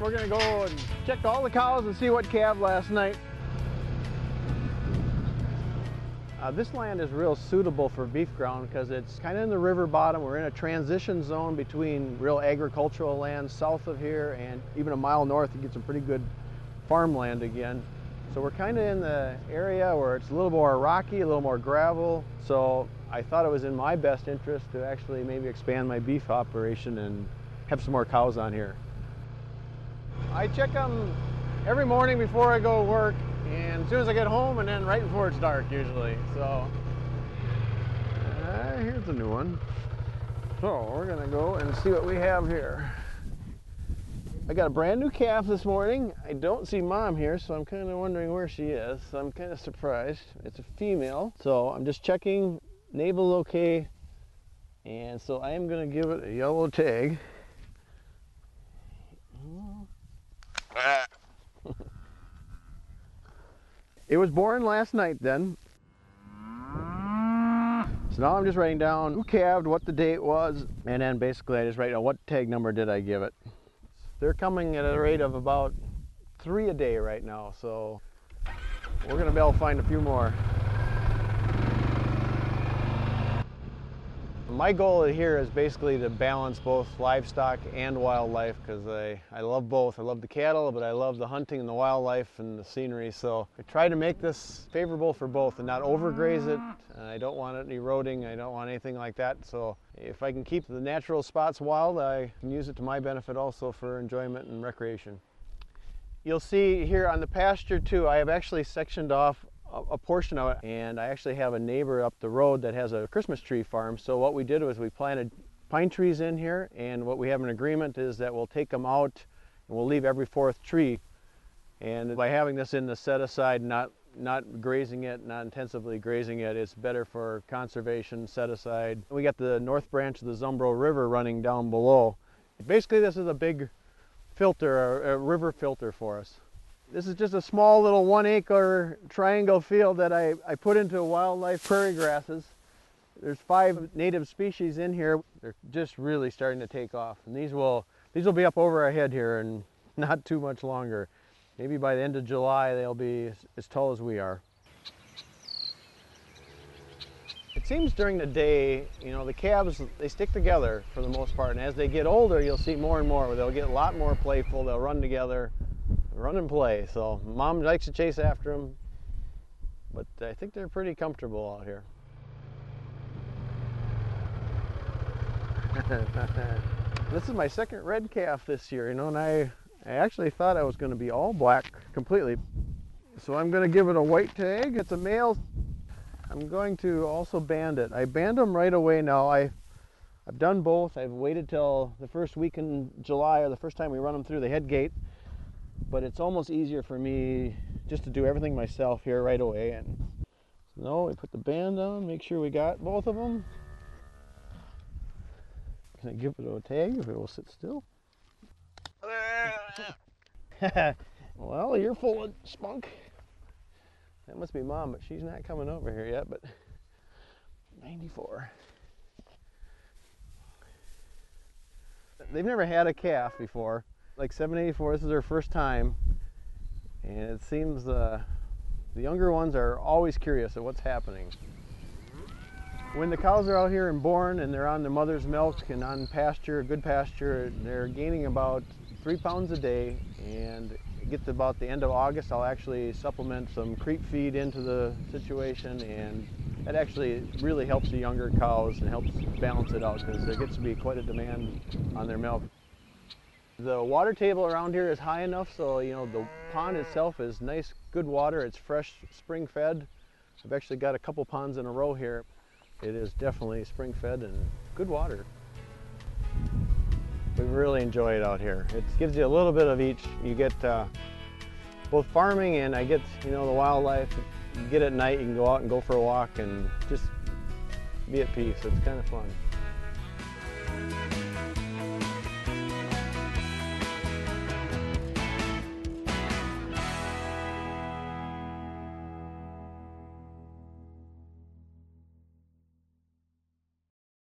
We're gonna go and check all the cows and see what calved last night. This land is real suitable for beef ground because it's kind of in the river bottom. We're in a transition zone between real agricultural land south of here, and even a mile north you get some pretty good farmland again. So we're kind of in the area where it's a little more rocky, a little more gravel. So I thought it was in my best interest to actually maybe expand my beef operation and have some more cows on here. I check them every morning before I go to work, and as soon as I get home, and then right before it's dark usually. So here's a new one. So we're gonna go and see what we have here. I got a brand new calf this morning. I don't see Mom here, so I'm kind of wondering where she is. So I'm kind of surprised. It's a female. So I'm just checking navel okay, and so I am gonna give it a yellow tag. It was born last night then. So now I'm just writing down who calved, what the date was, and then basically I just write down what tag number did I give it. They're coming at a rate of about 3 a day right now, so we're gonna be able to find a few more. My goal here is basically to balance both livestock and wildlife, because I love both. I love the cattle, but I love the hunting and the wildlife and the scenery. So I try to make this favorable for both and not overgraze it. I don't want it eroding. I don't want anything like that. So if I can keep the natural spots wild, I can use it to my benefit also for enjoyment and recreation. You'll see here on the pasture too, I have actually sectioned off a portion of it, and I actually have a neighbor up the road that has a Christmas tree farm. So what we did was we planted pine trees in here, and what we have an agreement is that we'll take them out and we'll leave every 4th tree. And by having this in the set aside, not grazing it, not intensively grazing it, it's better for conservation, set aside. We got the north branch of the Zumbro River running down below. Basically this is a big filter, a river filter for us. This is just a small little 1-acre triangle field that I put into wildlife prairie grasses. There's 5 native species in here. They're just really starting to take off. And these will be up over our head here in not too much longer. Maybe by the end of July they'll be as tall as we are. It seems during the day, you know, the calves, they stick together for the most part. And as they get older, you'll see more and more where they'll get a lot more playful. They'll run together. Run and play. So Mom likes to chase after them, but I think they're pretty comfortable out here. This is my second red calf this year, you know, and I actually thought I was going to be all black completely. So I'm going to give it a white tag. It's a male. I'm going to also band it. I band them right away now. I've done both. I've waited till the first week in July, or the first time we run them through the head gate. But it's almost easier for me just to do everything myself here right away. And so we put the band on, make sure we got both of them. Can I give it a tag if it will sit still? Well, you're full of spunk. That must be Mom, but she's not coming over here yet. But 94. They've never had a calf before. Like 784, this is their first time, and it seems the younger ones are always curious of what's happening. When the cows are out here and born and they're on the mother's milk and on pasture, good pasture, they're gaining about 3 pounds a day, and it gets to about the end of August, I'll actually supplement some creep feed into the situation, and that actually really helps the younger cows and helps balance it out because there gets to be quite a demand on their milk. The water table around here is high enough so, you know, the pond itself is nice, good water. It's fresh, spring fed. I've actually got a couple ponds in a row here. It is definitely spring fed and good water. We really enjoy it out here. It gives you a little bit of each. You get both farming, and I get, you know, the wildlife. You get at night, you can go out and go for a walk and just be at peace. It's kind of fun.